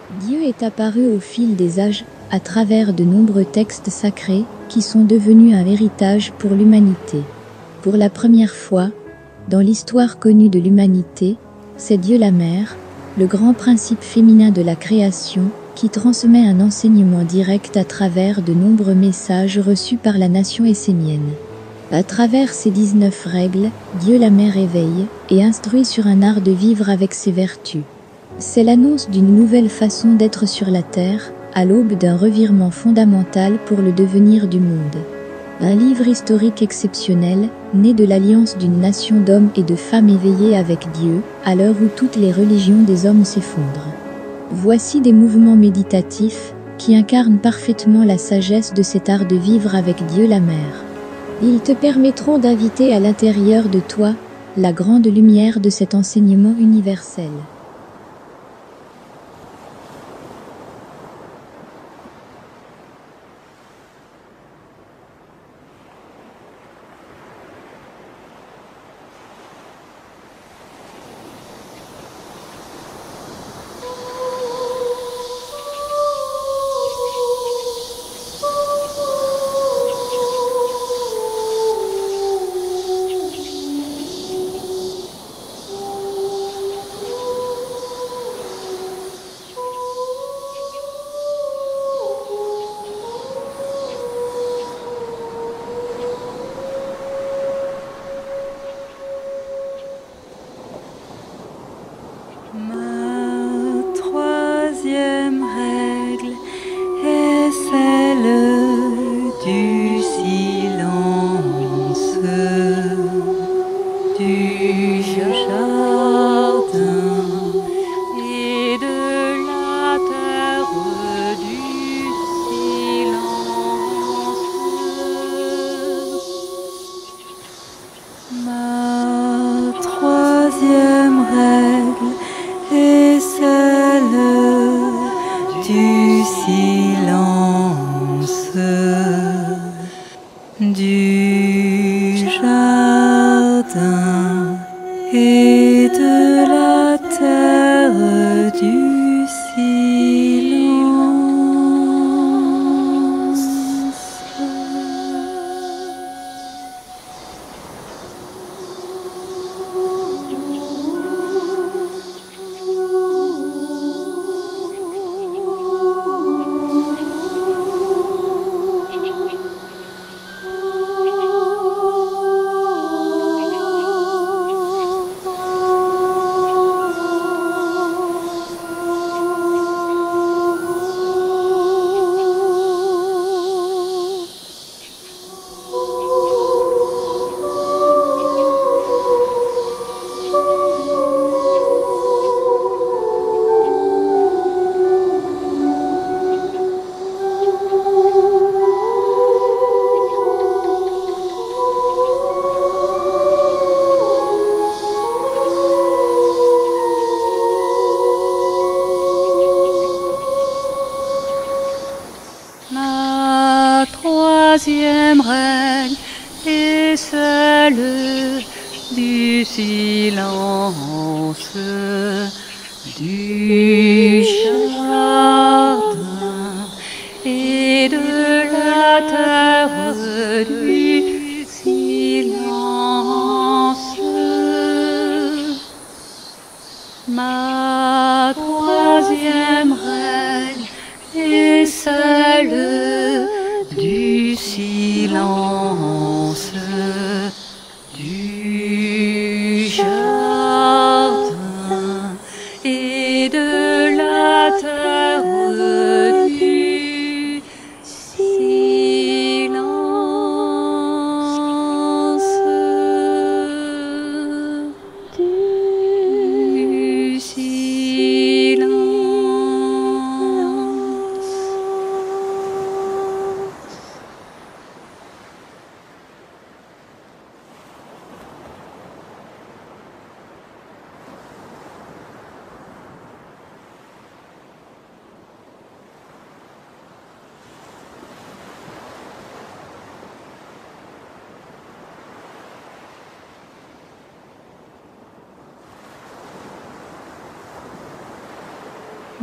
Dieu est apparu au fil des âges, à travers de nombreux textes sacrés, qui sont devenus un héritage pour l'humanité. Pour la première fois, dans l'histoire connue de l'humanité, c'est Dieu la Mère, le grand principe féminin de la création, qui transmet un enseignement direct à travers de nombreux messages reçus par la nation essénienne. À travers ces 19 règles, Dieu la Mère éveille et instruit sur un art de vivre avec ses vertus. C'est l'annonce d'une nouvelle façon d'être sur la terre, à l'aube d'un revirement fondamental pour le devenir du monde. Un livre historique exceptionnel, né de l'alliance d'une nation d'hommes et de femmes éveillés avec Dieu, à l'heure où toutes les religions des hommes s'effondrent. Voici des mouvements méditatifs, qui incarnent parfaitement la sagesse de cet art de vivre avec Dieu la Mère. Ils te permettront d'inviter à l'intérieur de toi, la grande lumière de cet enseignement universel. Ma troisième règle est celle du silence, du jardin et de la terre du silence. Ma troisième règle est celle du silence, du jardin et de la terre du silence. Ma troisième règle est celle du silence, du jardin et de la terre du silence. Ma troisième règle est celle du silence, du jardin et de la terre du silence. Du silence.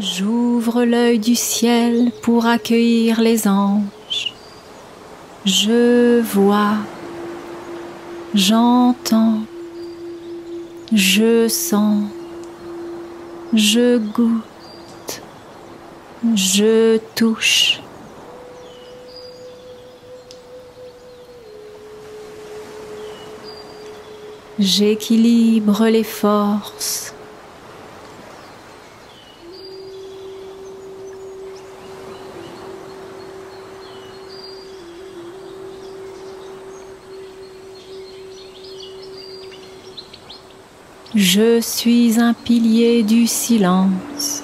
J'ouvre l'œil du ciel pour accueillir les anges. Je vois, j'entends, je sens, je goûte, je touche. J'équilibre les forces. Je suis un pilier du silence.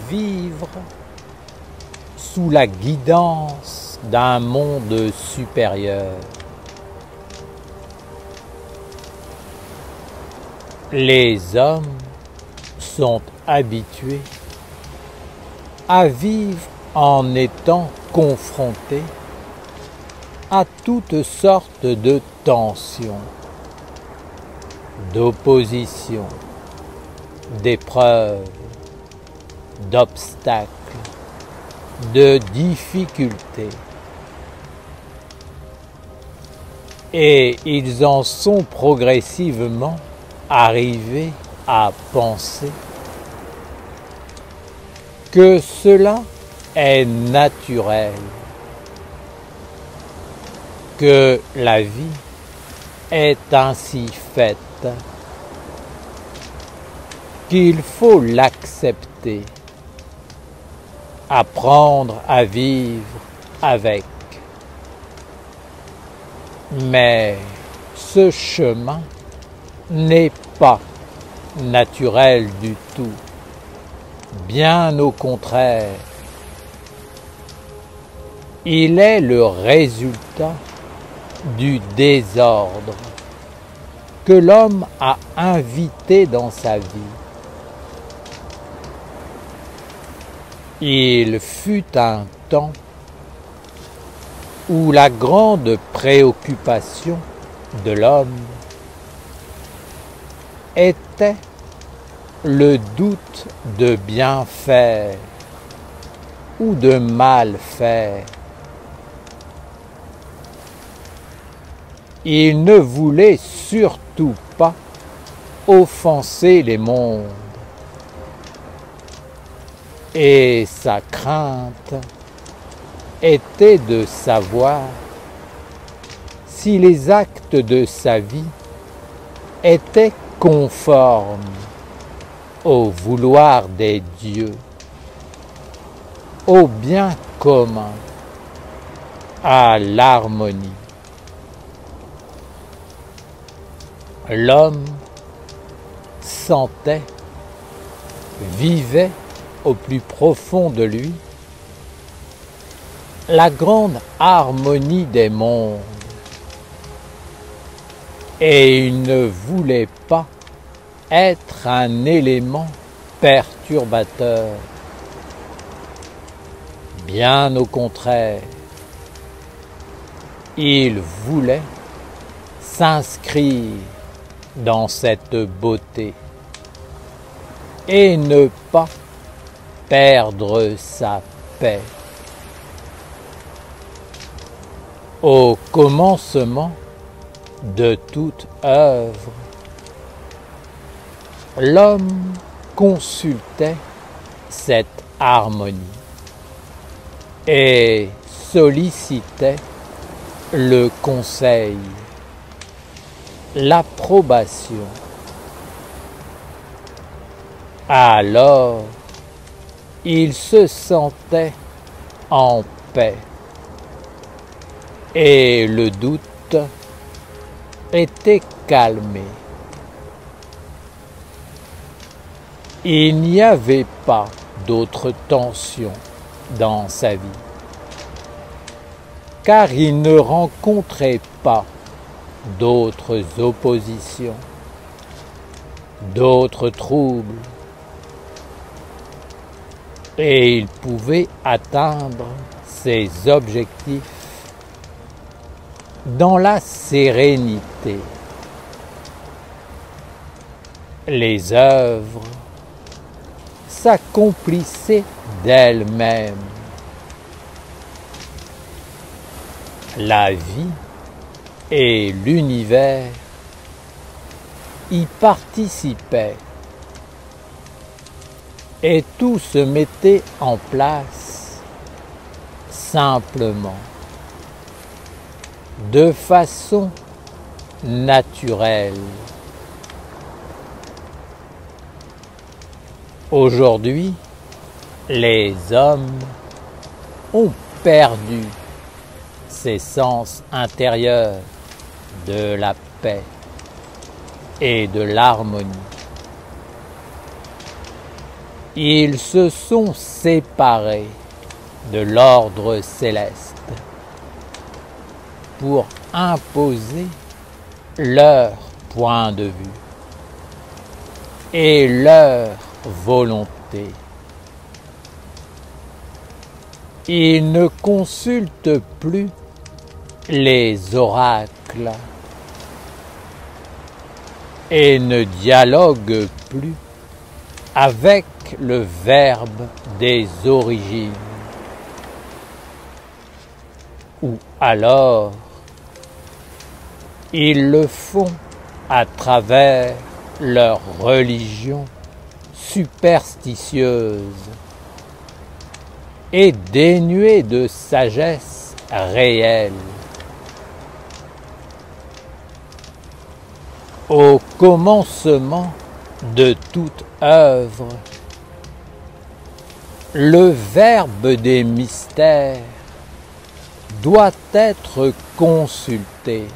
Vivre sous la guidance d'un monde supérieur. Les hommes sont habitués à vivre en étant confrontés à toutes sortes de tensions, d'oppositions, d'épreuves, d'obstacles, de difficultés. Et ils en sont progressivement arrivés à penser que cela est naturel, que la vie est ainsi faite, qu'il faut l'accepter, apprendre à vivre avec. Mais ce chemin n'est pas naturel du tout, bien au contraire. Il est le résultat du désordre que l'homme a invité dans sa vie. Il fut un temps où la grande préoccupation de l'homme était le doute de bien faire ou de mal faire. Il ne voulait surtout pas offenser les mondes. Et sa crainte était de savoir si les actes de sa vie étaient conformes au vouloir des dieux, au bien commun, à l'harmonie. L'homme sentait, vivait au plus profond de lui la grande harmonie des mondes, et il ne voulait pas être un élément perturbateur. Bien au contraire, il voulait s'inscrire dans cette beauté et ne pas perdre sa paix. Au commencement de toute œuvre, l'homme consultait cette harmonie et sollicitait le conseil l'approbation. Alors, il se sentait en paix et le doute était calmé. Il n'y avait pas d'autre tension dans sa vie, car il ne rencontrait pas d'autres oppositions, d'autres troubles, et il pouvait atteindre ses objectifs dans la sérénité. Les œuvres s'accomplissaient d'elles-mêmes. La vie et l'univers y participaient et tout se mettait en place simplement, de façon naturelle. Aujourd'hui, les hommes ont perdu ces sens intérieurs de la paix et de l'harmonie. Ils se sont séparés de l'ordre céleste pour imposer leur point de vue et leur volonté. Ils ne consultent plus les oracles et ne dialoguent plus avec le Verbe des origines. Ou alors, ils le font à travers leur religion superstitieuse et dénuée de sagesse réelle. Au commencement de toute œuvre, le Verbe des mystères doit être consulté,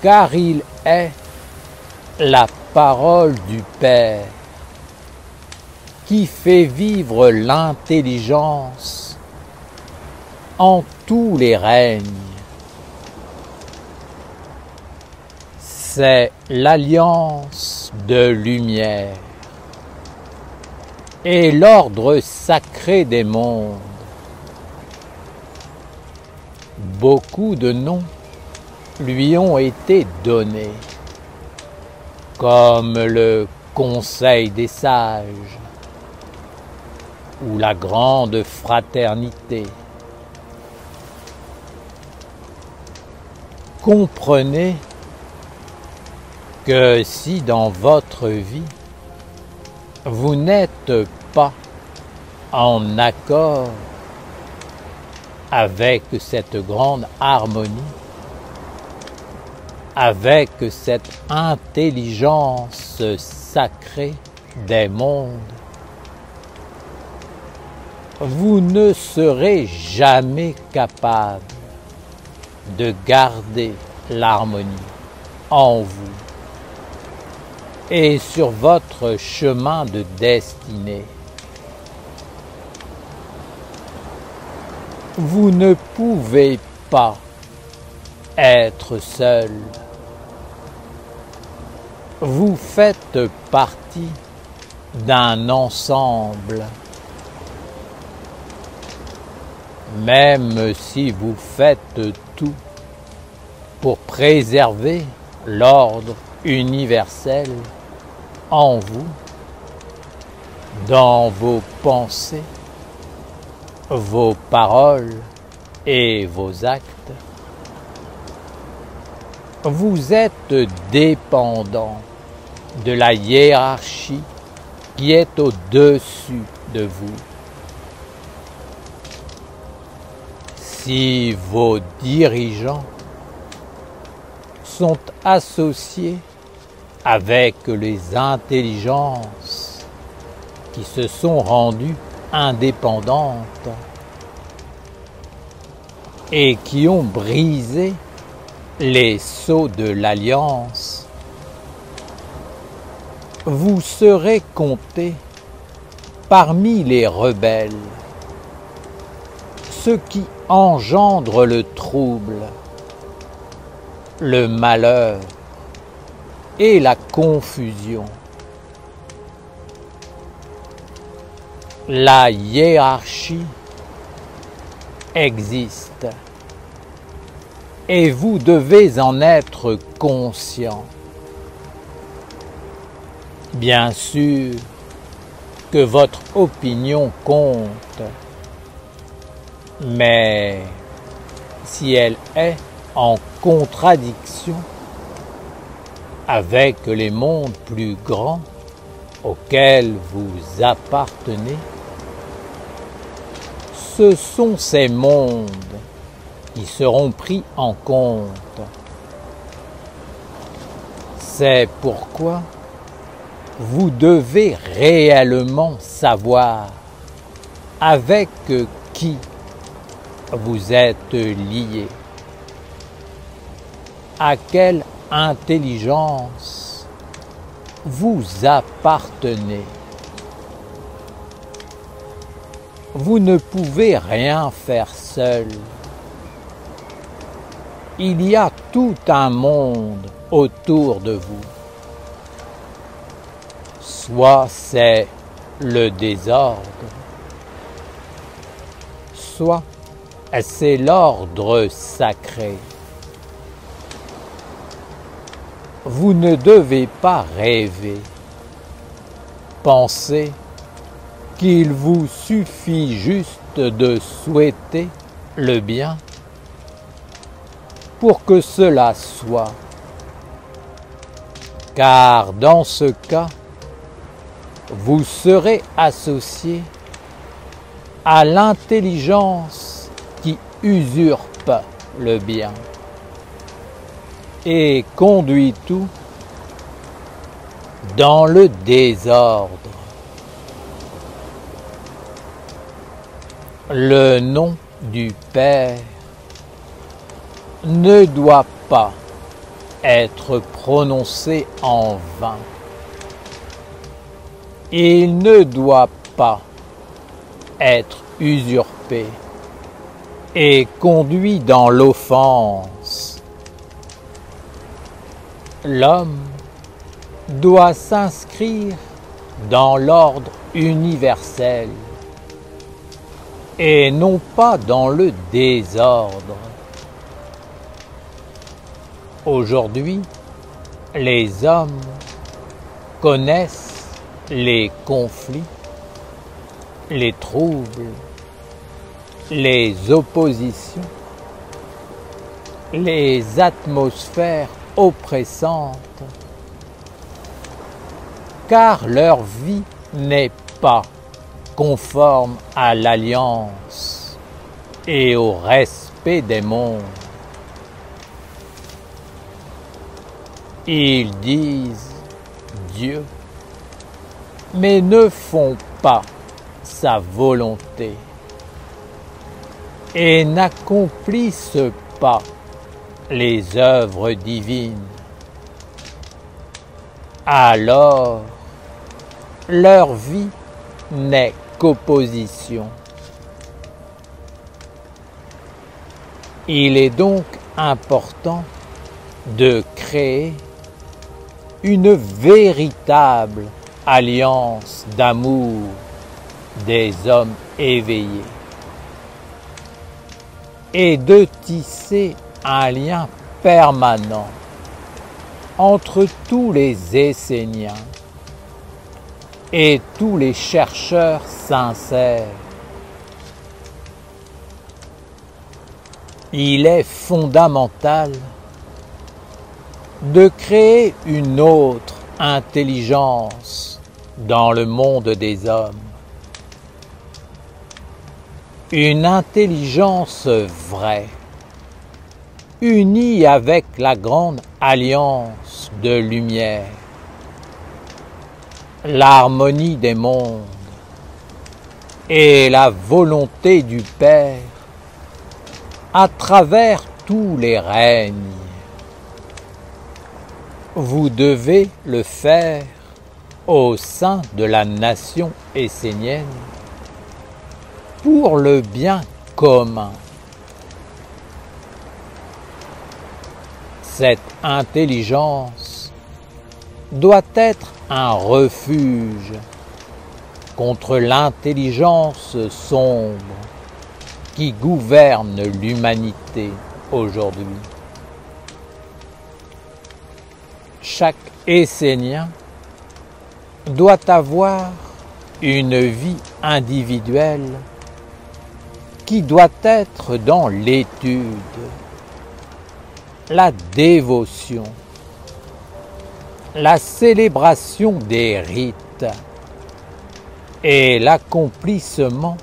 car il est la parole du Père qui fait vivre l'intelligence en tous les règnes. C'est l'alliance de lumière et l'ordre sacré des mondes. Beaucoup de noms lui ont été donnés, comme le Conseil des sages ou la Grande Fraternité. Comprenez que si dans votre vie, vous n'êtes pas en accord avec cette grande harmonie, avec cette intelligence sacrée des mondes, vous ne serez jamais capable de garder l'harmonie en vous et sur votre chemin de destinée. Vous ne pouvez pas être seul. Vous faites partie d'un ensemble. Même si vous faites tout pour préserver l'ordre universel en vous, dans vos pensées, vos paroles et vos actes, vous êtes dépendant de la hiérarchie qui est au-dessus de vous. Si vos dirigeants sont associés avec les intelligences qui se sont rendues indépendantes et qui ont brisé les sceaux de l'alliance, vous serez comptés parmi les rebelles, ceux qui engendrent le trouble, le malheur et la confusion. La hiérarchie existe et vous devez en être conscient. Bien sûr que votre opinion compte, mais si elle est en contradiction avec les mondes plus grands auxquels vous appartenez, ce sont ces mondes qui seront pris en compte. C'est pourquoi vous devez réellement savoir avec qui vous êtes lié, à quelle intelligence vous appartenez. Vous ne pouvez rien faire seul. Il y a tout un monde autour de vous. Soit c'est le désordre, soit c'est l'ordre sacré. Vous ne devez pas rêver. Pensez qu'il vous suffit juste de souhaiter le bien pour que cela soit. Car dans ce cas, vous serez associé à l'intelligence qui usurpe le bien et conduit tout dans le désordre. Le nom du Père ne doit pas être prononcé en vain. Il ne doit pas être usurpé et conduit dans l'offense. L'homme doit s'inscrire dans l'ordre universel et non pas dans le désordre. Aujourd'hui, les hommes connaissent les conflits, les troubles, les oppositions, les atmosphères oppressantes, car leur vie n'est pas conforme à l'alliance et au respect des mondes. Ils disent Dieu, mais ne font pas sa volonté et n'accomplissent pas les œuvres divines. Alors, leur vie n'est qu'opposition. Il est donc important de créer une véritable alliance d'amour des hommes éveillés et de tisser un lien permanent entre tous les Esséniens et tous les chercheurs sincères. Il est fondamental de créer une autre intelligence dans le monde des hommes. Une intelligence vraie, unis avec la grande alliance de lumière, l'harmonie des mondes et la volonté du Père à travers tous les règnes. Vous devez le faire au sein de la nation essénienne pour le bien commun. Cette intelligence doit être un refuge contre l'intelligence sombre qui gouverne l'humanité aujourd'hui. Chaque Essénien doit avoir une vie individuelle qui doit être dans l'étude, la dévotion, la célébration des rites et l'accomplissement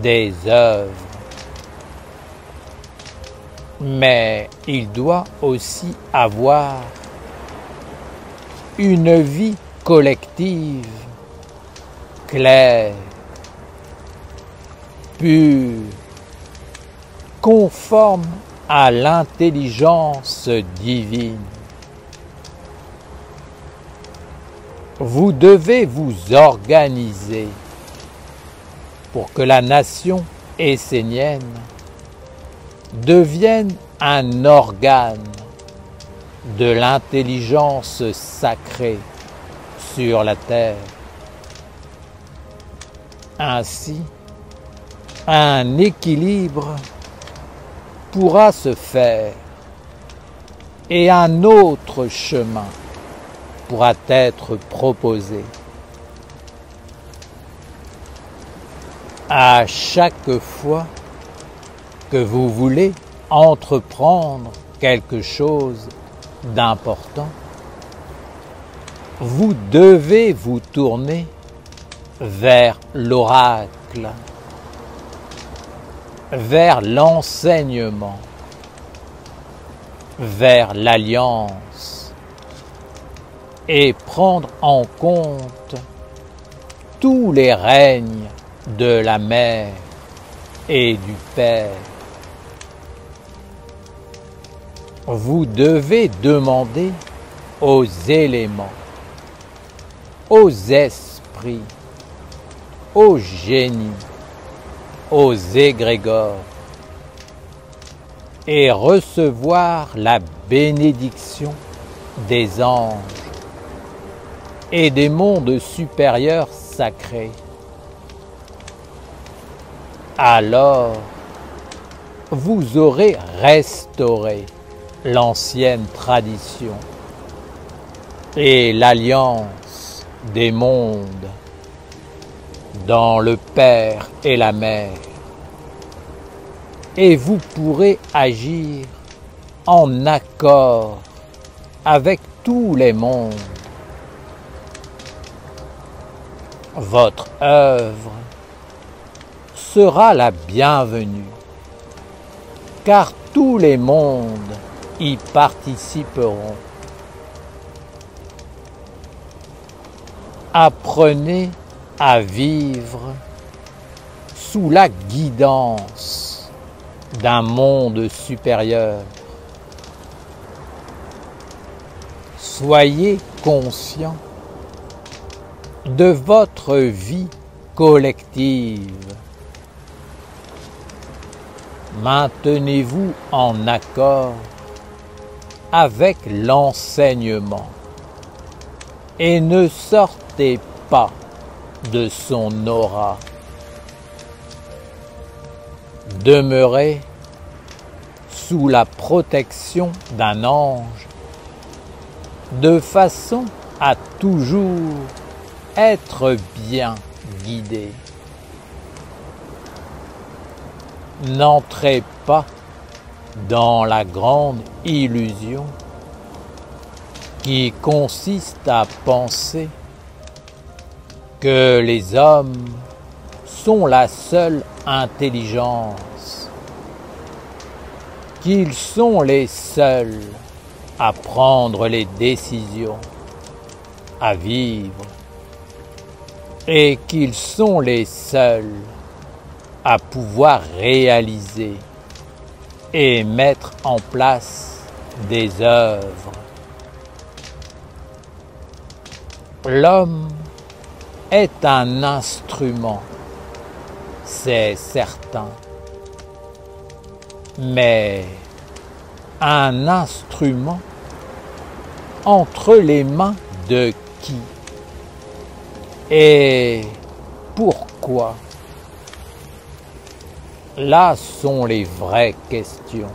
des œuvres. Mais il doit aussi avoir une vie collective, claire, pure, conforme à l'intelligence divine. Vous devez vous organiser pour que la nation essénienne devienne un organe de l'intelligence sacrée sur la terre. Ainsi, un équilibre pourra se faire et un autre chemin pourra être proposé. À chaque fois que vous voulez entreprendre quelque chose d'important, vous devez vous tourner vers l'oracle, vers l'enseignement, vers l'alliance et prendre en compte tous les règnes de la Mère et du Père. Vous devez demander aux éléments, aux esprits, aux génies, aux égrégores et recevoir la bénédiction des anges et des mondes supérieurs sacrés. Alors, vous aurez restauré l'ancienne tradition et l'alliance des mondes dans le Père et la Mère. Et vous pourrez agir en accord avec tous les mondes. Votre œuvre sera la bienvenue, car tous les mondes y participeront. Apprenez à vivre sous la guidance d'un monde supérieur. Soyez conscient de votre vie collective. Maintenez-vous en accord avec l'enseignement et ne sortez pas de son aura. Demeurez sous la protection d'un ange de façon à toujours être bien guidé. N'entrez pas dans la grande illusion qui consiste à penser que les hommes sont la seule intelligence qu'ils sont les seuls à prendre les décisions, à vivre, et qu'ils sont les seuls à pouvoir réaliser et mettre en place des œuvres. L'homme est un instrument, c'est certain, mais un instrument entre les mains de qui et pourquoi? Là sont les vraies questions.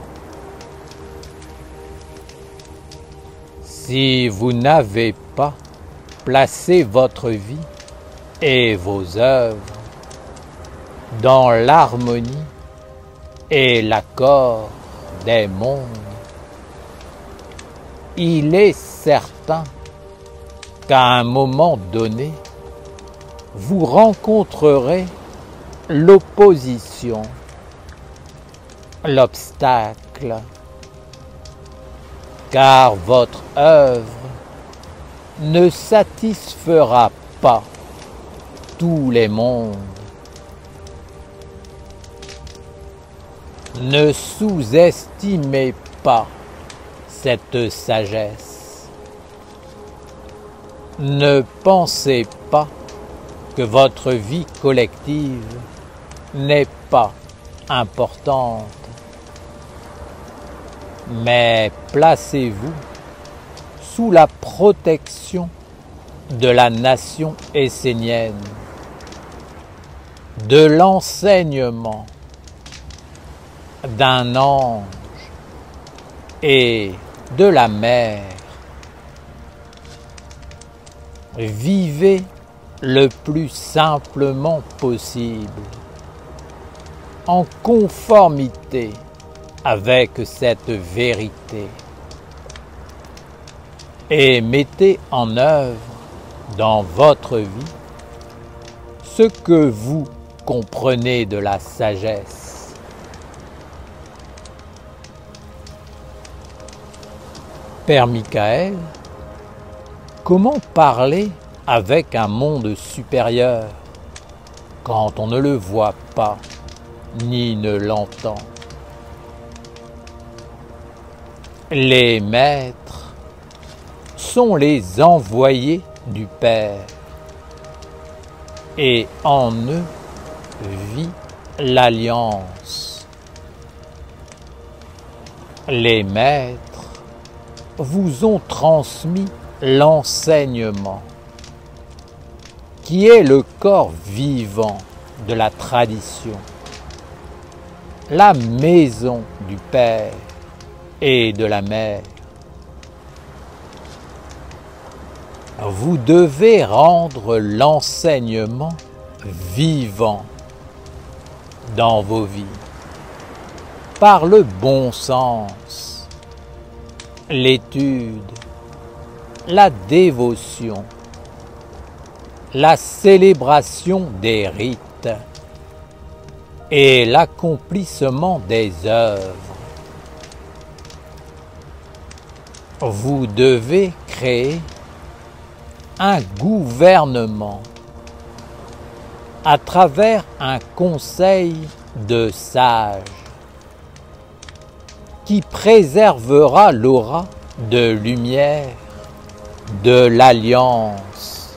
Si vous n'avez pas placé votre vie et vos œuvres dans l'harmonie et l'accord des mondes, il est certain qu'à un moment donné, vous rencontrerez l'opposition, l'obstacle, car votre œuvre ne satisfera pas tous les mondes. Ne sous-estimez pas cette sagesse. Ne pensez pas que votre vie collective n'est pas importante, mais placez-vous sous la protection de la nation essénienne, de l'enseignement d'un ange et de la mer. Vivez le plus simplement possible, en conformité avec cette vérité, et mettez en œuvre dans votre vie ce que vous comprenez de la sagesse. Père Michael, comment parler avec un monde supérieur quand on ne le voit pas ni ne l'entend? Les maîtres sont les envoyés du Père, et en eux vit l'alliance. Les maîtres vous ont transmis l'enseignement, qui est le corps vivant de la tradition, la maison du Père et de la Mère. Vous devez rendre l'enseignement vivant dans vos vies, par le bon sens, l'étude, la dévotion, la célébration des rites et l'accomplissement des œuvres. Vous devez créer un gouvernement à travers un conseil de sages qui préservera l'aura de lumière de l'Alliance.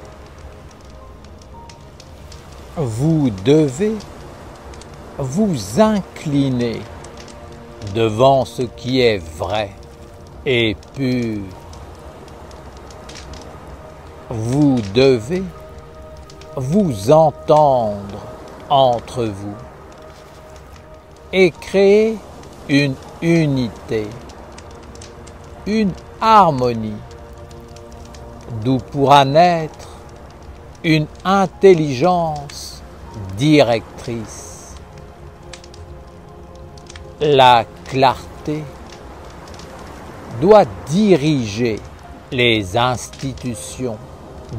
Vous devez vous incliner devant ce qui est vrai et pur. Vous devez vous entendre entre vous et créer une unité, une harmonie, d'où pourra naître une intelligence directrice. La clarté doit diriger les institutions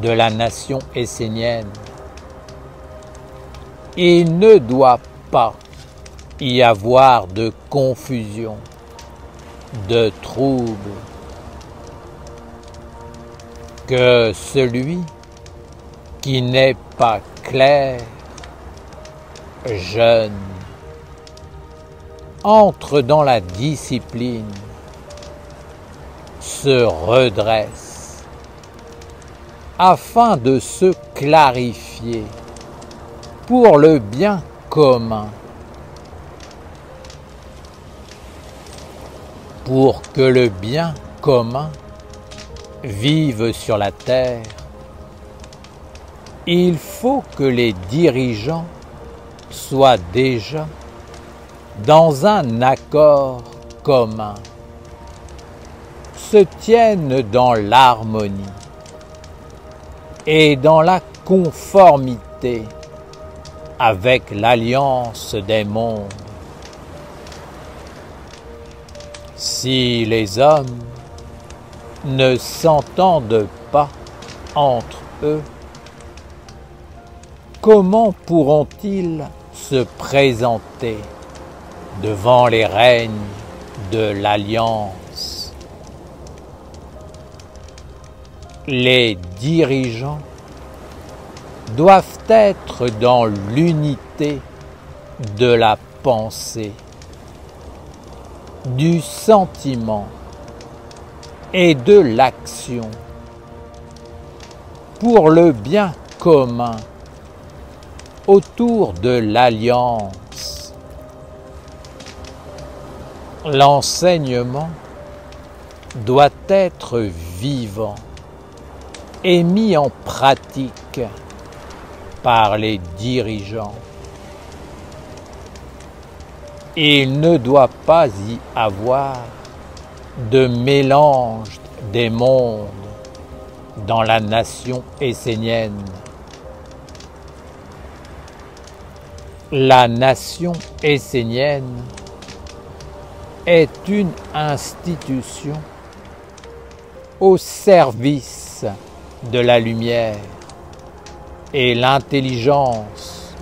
de la nation essénienne. Il ne doit pas y avoir de confusion de trouble que celui qui n'est pas clair, jeune, entre dans la discipline, se redresse afin de se clarifier pour le bien commun, pour que le bien commun vive sur la terre. Il faut que les dirigeants soient déjà dans un accord commun, se tiennent dans l'harmonie et dans la conformité avec l'alliance des mondes. Si les hommes ne s'entendent pas entre eux, comment pourront-ils se présenter devant les règnes de l'Alliance? Les dirigeants doivent être dans l'unité de la pensée, du sentiment et de l'action pour le bien commun autour de l'Alliance. L'enseignement doit être vivant et mis en pratique par les dirigeants. Il ne doit pas y avoir de mélange des mondes dans la nation essénienne. La nation essénienne est une institution au service de la lumière et l'intelligence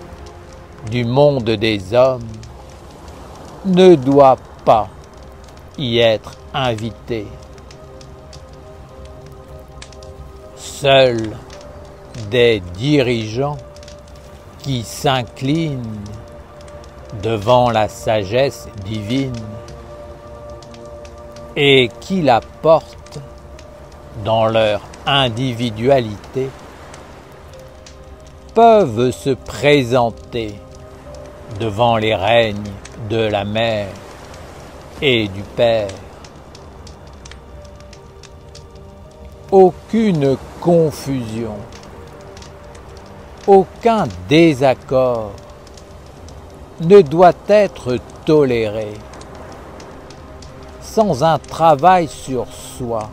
du monde des hommes ne doit pas y être invitée. Seuls des dirigeants qui s'inclinent devant la sagesse divine et qui la portent dans leur individualité peuvent se présenter devant les règnes de la Mère et du Père. Aucune confusion, aucun désaccord ne doit être toléré sans un travail sur soi,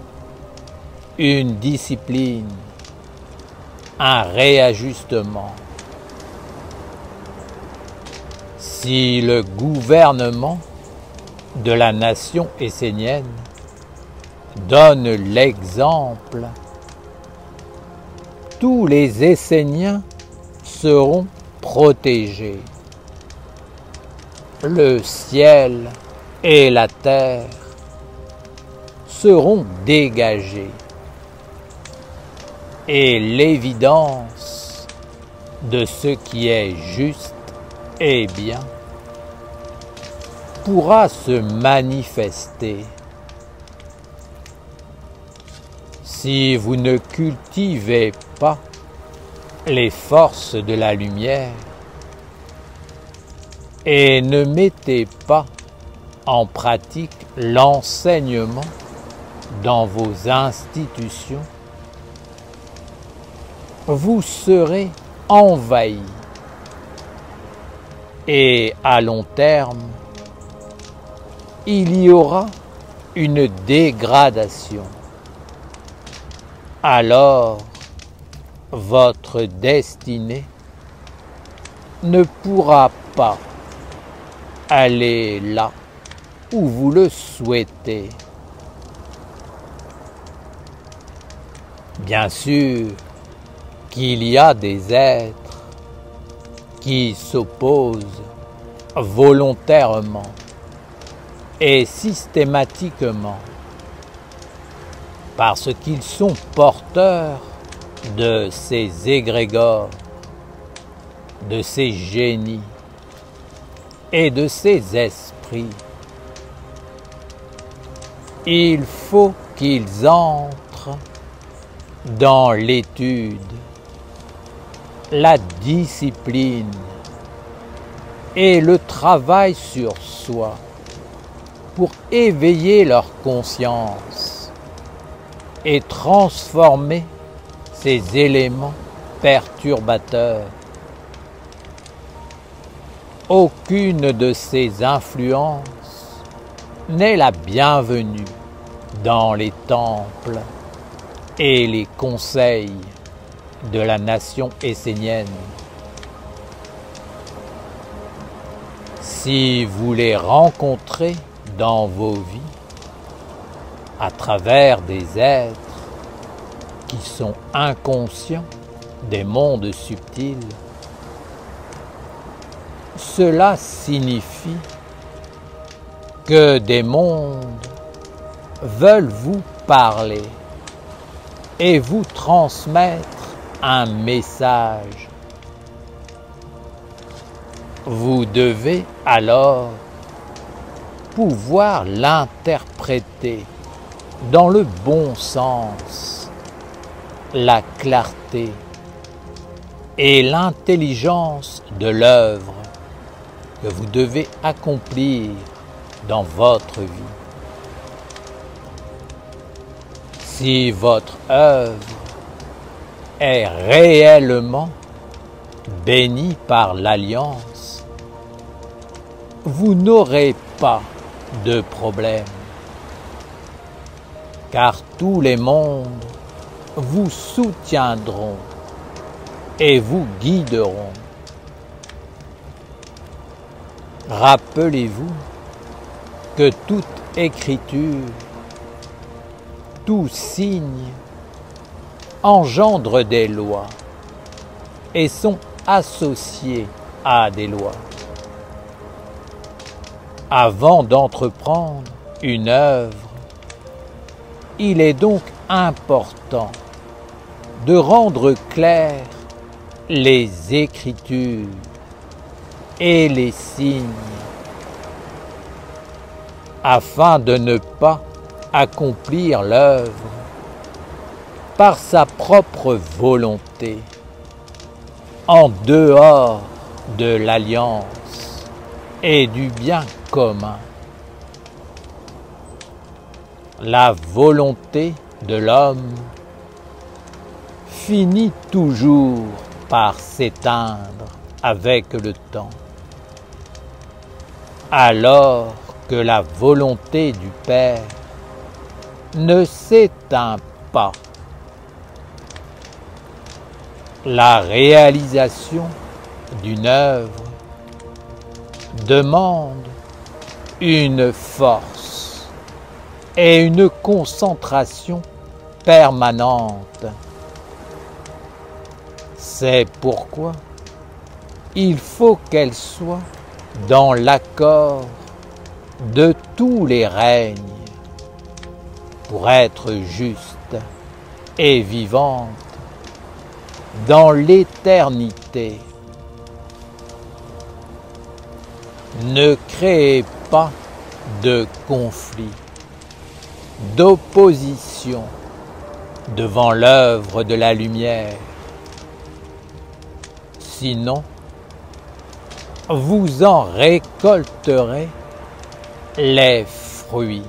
une discipline, un réajustement. Si le gouvernement de la nation essénienne donne l'exemple, tous les Esséniens seront protégés. Le ciel et la terre seront dégagés et l'évidence de ce qui est juste et bien pourra se manifester. Si vous ne cultivez pas les forces de la lumière et ne mettez pas en pratique l'enseignement dans vos institutions, vous serez envahis et à long terme, il y aura une dégradation. Alors, votre destinée ne pourra pas aller là où vous le souhaitez. Bien sûr qu'il y a des êtres qui s'opposent volontairement et systématiquement, parce qu'ils sont porteurs de ces égrégores, de ces génies et de ces esprits. Il faut qu'ils entrent dans l'étude, la discipline et le travail sur soi pour éveiller leur conscience et transformer ces éléments perturbateurs. Aucune de ces influences n'est la bienvenue dans les temples et les conseils de la nation essénienne. Si vous les rencontrez dans vos vies, à travers des êtres qui sont inconscients des mondes subtils, cela signifie que des mondes veulent vous parler et vous transmettre un message. Vous devez alors pouvoir l'interpréter dans le bon sens, la clarté et l'intelligence de l'œuvre que vous devez accomplir dans votre vie. Si votre œuvre est réellement bénie par l'Alliance, vous n'aurez pas de problème, car tous les mondes vous soutiendront et vous guideront. Rappelez-vous que toute écriture, tout signe engendre des lois et sont associés à des lois. Avant d'entreprendre une œuvre, il est donc important de rendre clairs les écritures et les signes afin de ne pas accomplir l'œuvre par sa propre volonté en dehors de l'alliance et du bien commun. La volonté de l'homme finit toujours par s'éteindre avec le temps, alors que la volonté du Père ne s'éteint pas. La réalisation d'une œuvre demande une force et une concentration permanente. C'est pourquoi il faut qu'elle soit dans l'accord de tous les règnes pour être juste et vivante dans l'éternité. Ne créez pas de conflit, d'opposition devant l'œuvre de la lumière. Sinon, vous en récolterez les fruits.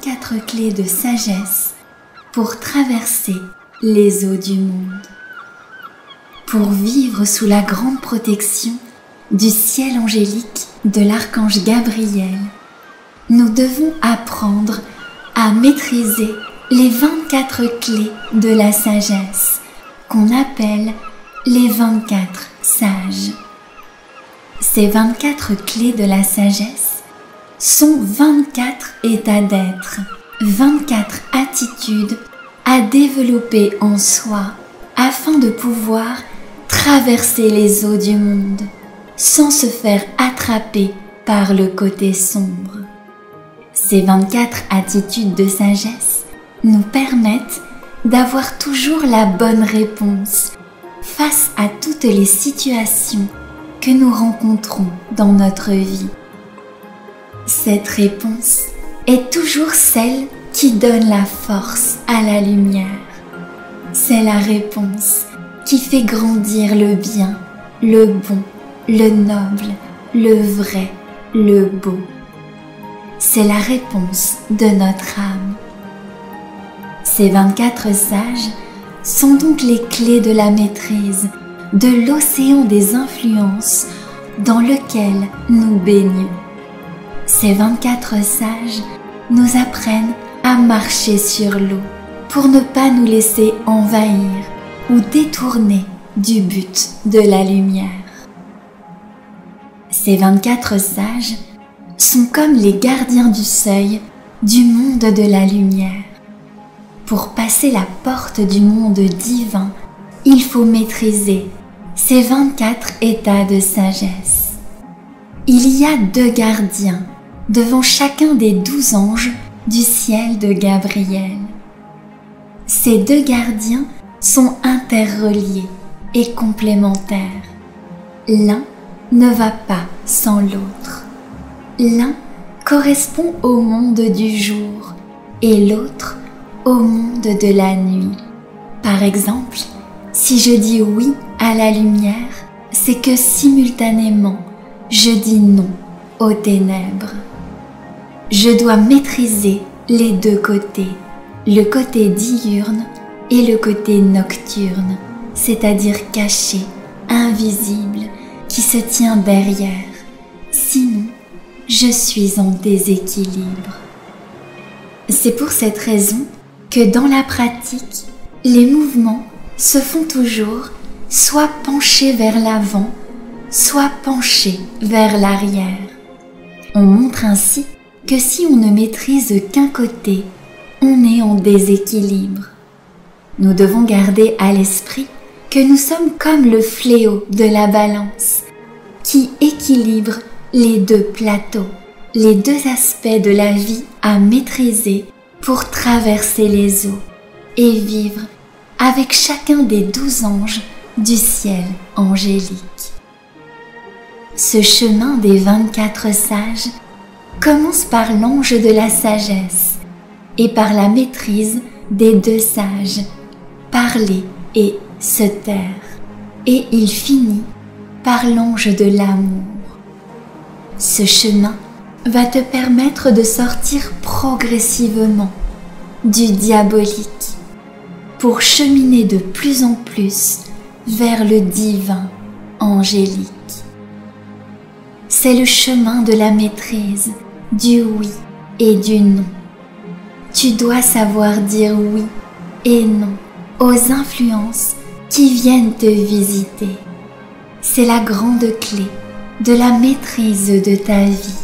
24 clés de sagesse pour traverser les eaux du monde. Pour vivre sous la grande protection du ciel angélique de l'archange Gabriel, nous devons apprendre à maîtriser les 24 clés de la sagesse qu'on appelle les 24 sages. Ces 24 clés de la sagesse sont 24 états d'être, 24 attitudes à développer en soi afin de pouvoir traverser les eaux du monde sans se faire attraper par le côté sombre. Ces 24 attitudes de sagesse nous permettent d'avoir toujours la bonne réponse face à toutes les situations que nous rencontrons dans notre vie. Cette réponse est toujours celle qui donne la force à la lumière. C'est la réponse qui fait grandir le bien, le bon, le noble, le vrai, le beau. C'est la réponse de notre âme. Ces 24 sages sont donc les clés de la maîtrise de l'océan des influences dans lequel nous baignons. Ces 24 sages nous apprennent à marcher sur l'eau pour ne pas nous laisser envahir ou détourner du but de la lumière. Ces 24 sages sont comme les gardiens du seuil du monde de la lumière. Pour passer la porte du monde divin, il faut maîtriser ces 24 états de sagesse. Il y a 2 gardiens devant chacun des 12 anges du ciel de Gabriel. Ces 2 gardiens sont interreliés et complémentaires. L'un ne va pas sans l'autre. L'un correspond au monde du jour et l'autre au monde de la nuit. Par exemple, si je dis oui à la lumière, c'est que simultanément, je dis non aux ténèbres. Je dois maîtriser les 2 côtés, le côté diurne et le côté nocturne, c'est-à-dire caché, invisible, qui se tient derrière. Sinon, je suis en déséquilibre. C'est pour cette raison que dans la pratique, les mouvements se font toujours soit penchés vers l'avant, soit penchés vers l'arrière. On montre ainsi que si on ne maîtrise qu'un côté, on est en déséquilibre. Nous devons garder à l'esprit que nous sommes comme le fléau de la balance, qui équilibre les 2 plateaux, les 2 aspects de la vie à maîtriser pour traverser les eaux et vivre avec chacun des 12 anges du ciel angélique. Ce chemin des 24 sages commence par l'ange de la sagesse et par la maîtrise des 2 sages, parler et se taire, et il finit par l'ange de l'amour. Ce chemin va te permettre de sortir progressivement du diabolique pour cheminer de plus en plus vers le divin angélique. C'est le chemin de la maîtrise, du oui et du non. Tu dois savoir dire oui et non aux influences qui viennent te visiter. C'est la grande clé de la maîtrise de ta vie.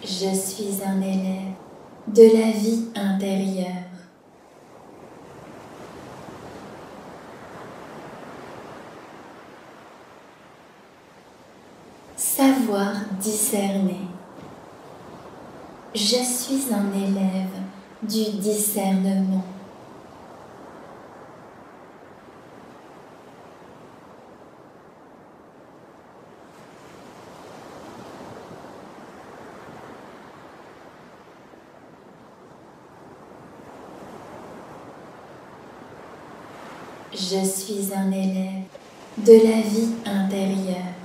Je suis un élève de la vie intérieure. Savoir discerner. Je suis un élève du discernement. Je suis un élève de la vie intérieure.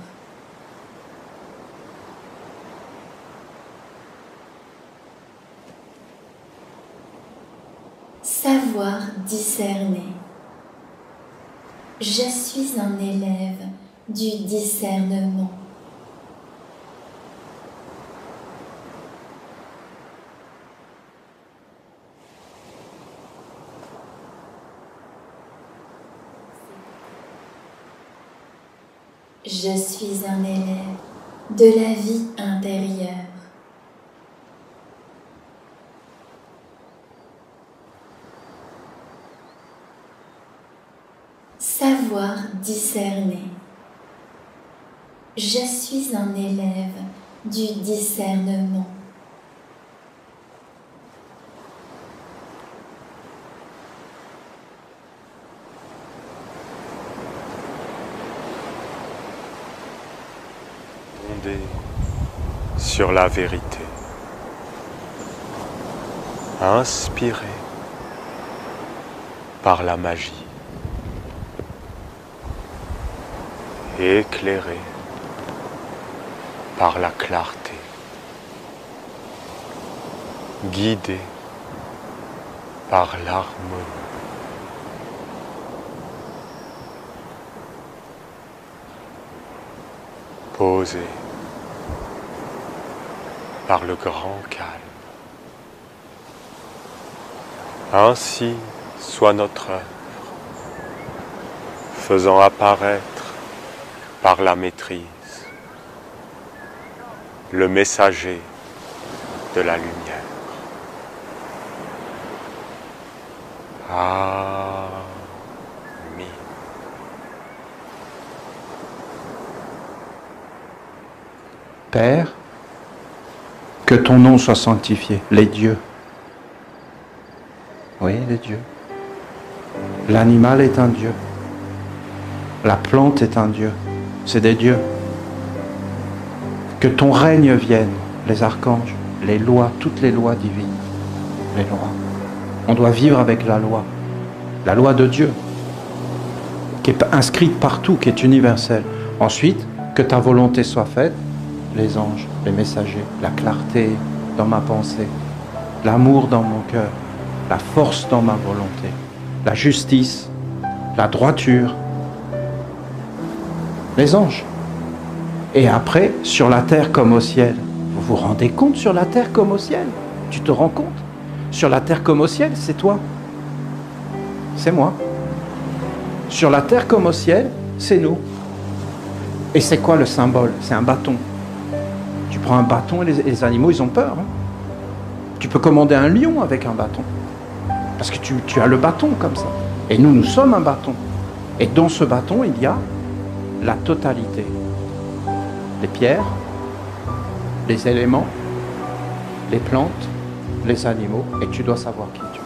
Savoir discerner. Je suis un élève du discernement. Je suis un élève de la vie intérieure. Savoir discerner. Je suis un élève du discernement. Fondé sur la vérité. Inspiré par la magie. Éclairé par la clarté, guidé par l'harmonie. Posé par le grand calme. Ainsi soit notre œuvre, faisant apparaître par la maîtrise le messager de la lumière. Amen. Père, que ton nom soit sanctifié, les dieux. Oui, les dieux. L'animal est un dieu. La plante est un dieu. C'est des dieux. Que ton règne vienne, les archanges, les lois, toutes les lois divines. Les lois. On doit vivre avec la loi de Dieu, qui est inscrite partout, qui est universelle. Ensuite, que ta volonté soit faite, les anges, les messagers, la clarté dans ma pensée, l'amour dans mon cœur, la force dans ma volonté, la justice, la droiture, les anges. Et après, sur la terre comme au ciel. Vous vous rendez compte, sur la terre comme au ciel? Tu te rends compte? Sur la terre comme au ciel, c'est toi. C'est moi. Sur la terre comme au ciel, c'est nous. Et c'est quoi le symbole? C'est un bâton. Tu prends un bâton et les animaux, ils ont peur. Hein? Tu peux commander un lion avec un bâton. Parce que tu as le bâton comme ça. Et nous, nous sommes un bâton. Et dans ce bâton, il y a la totalité. Les pierres, les éléments, les plantes, les animaux, et tu dois savoir qui tu es.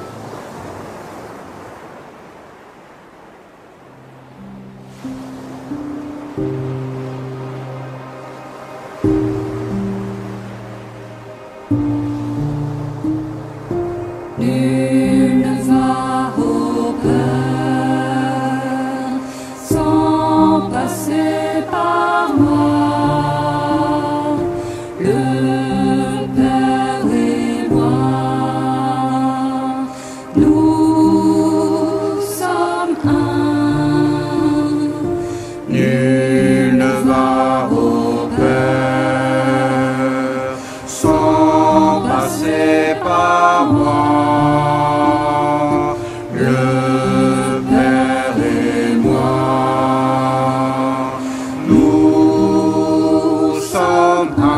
Nul ne va au Père sans passer par moi. Le Père et moi, nous sommes un. Nul ne va au Père sans passer par moi. Le Père et moi, nous sommes un.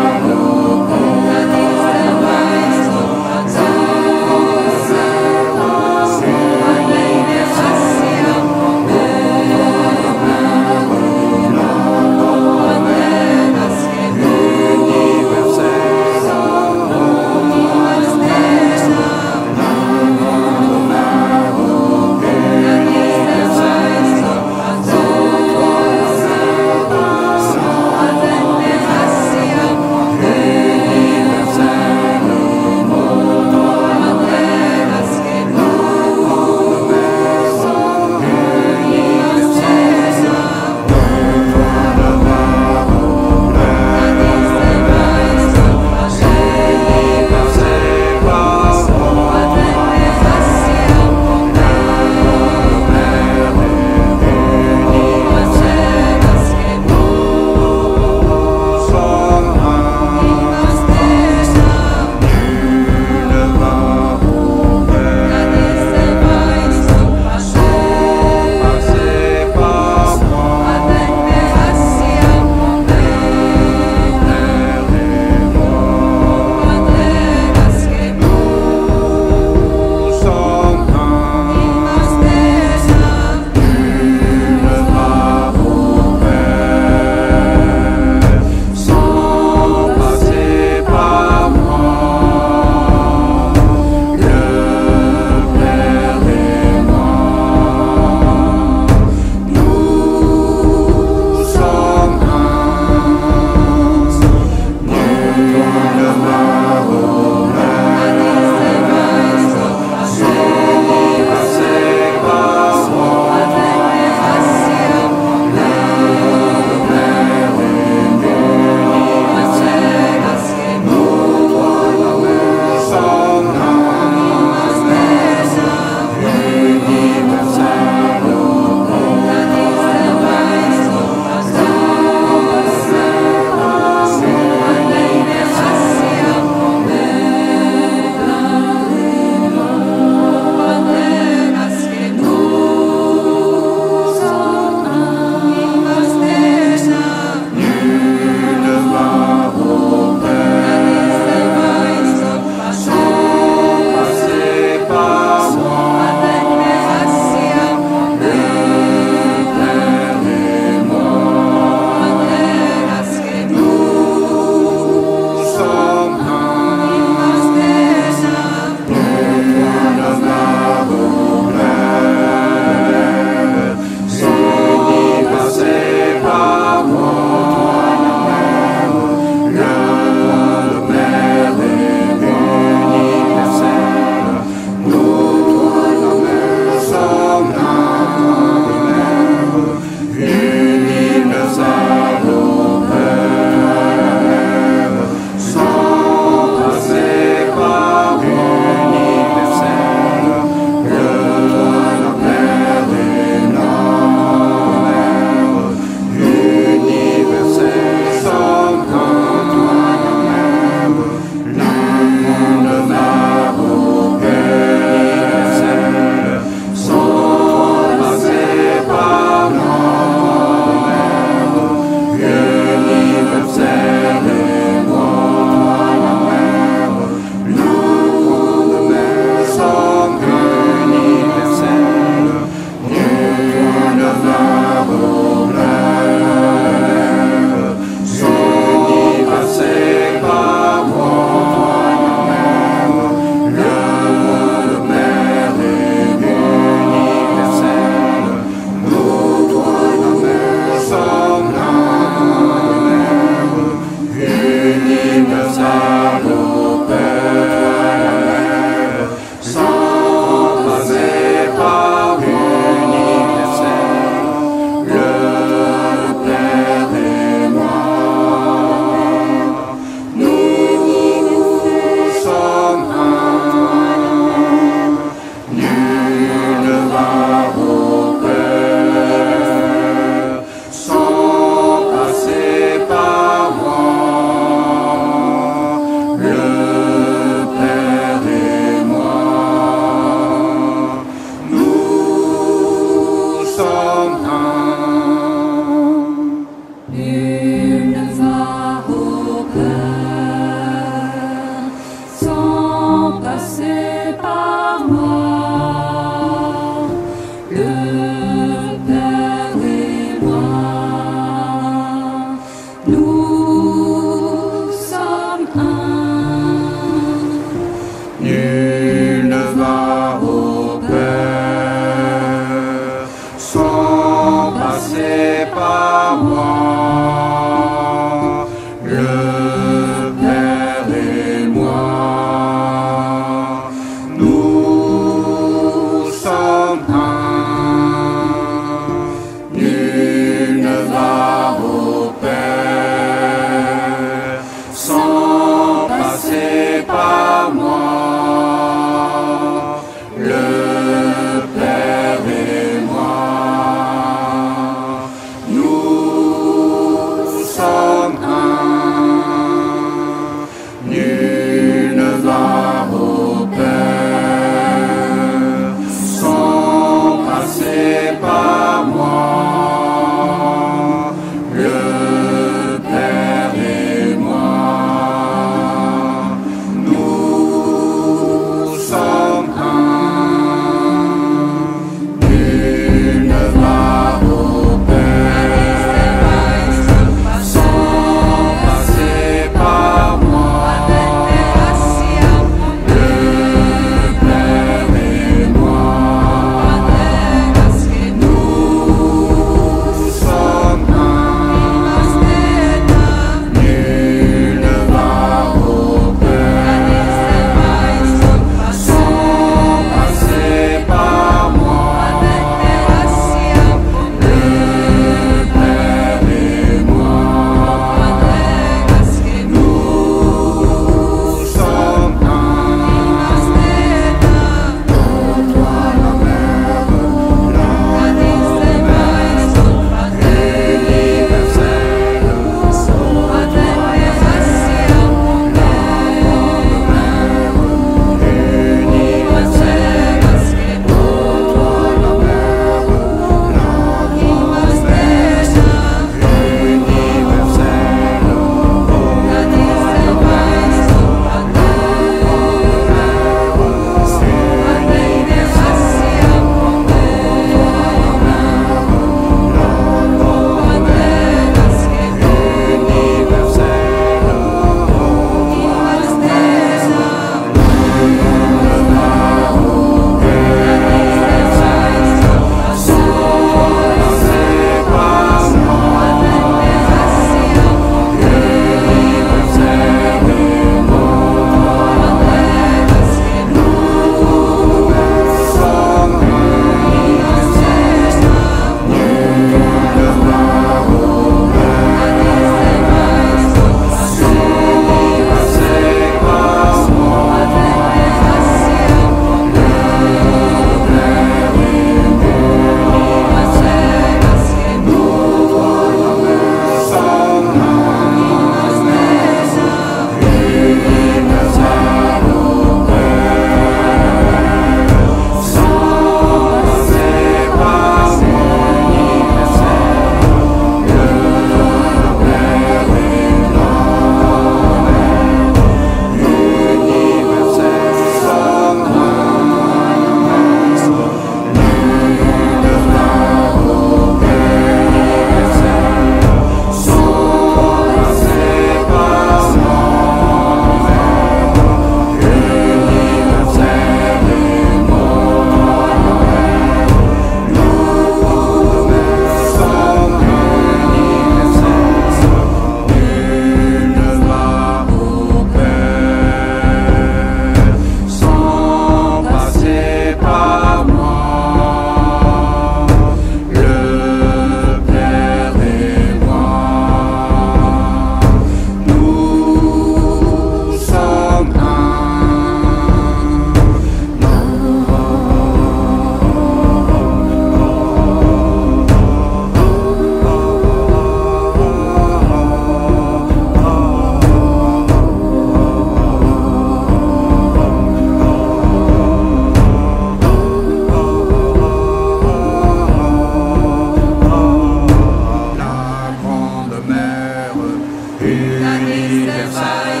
universel,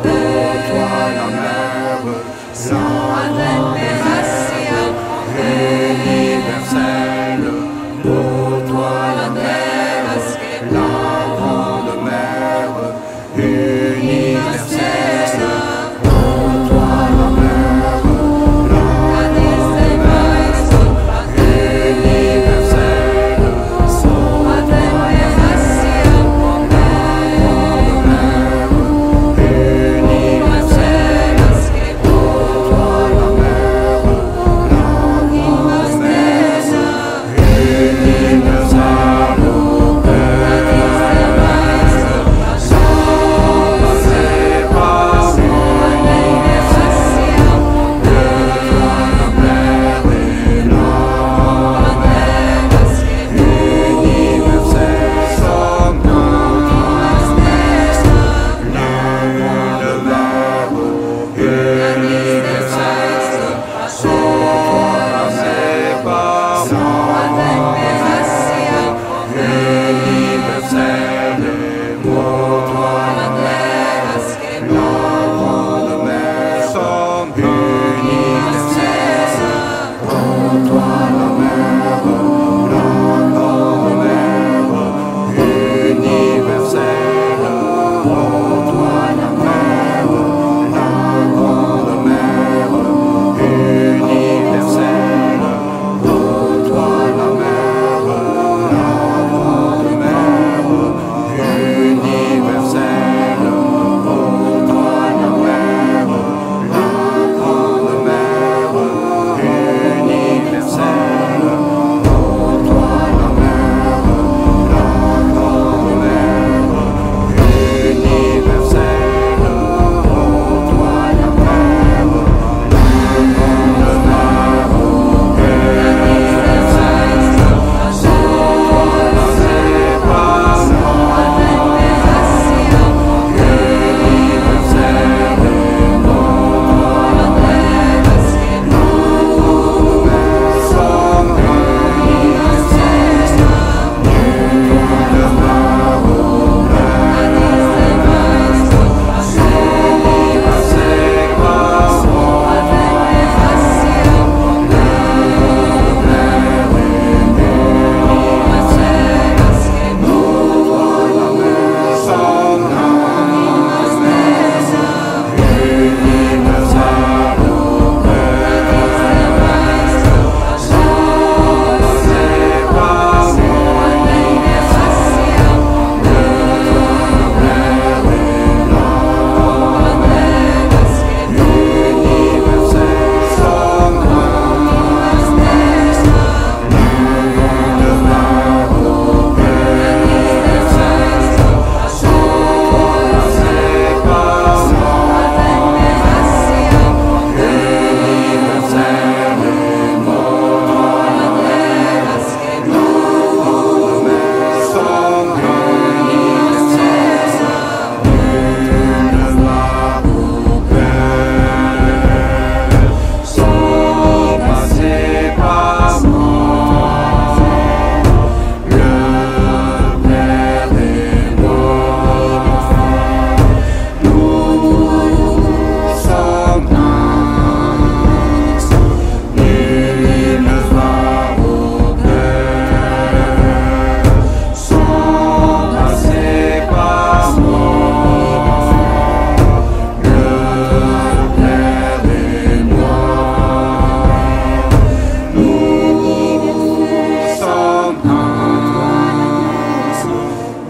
ô toi la mère, universel, ô toi la mère, la grande mère, universelle, ô toi la mère, la grande mère, universelle, ô toi la mère, la grande mère, universelle, ô toi la mère, la grande mère, universelle, ô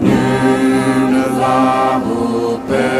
Nul ne va au Père.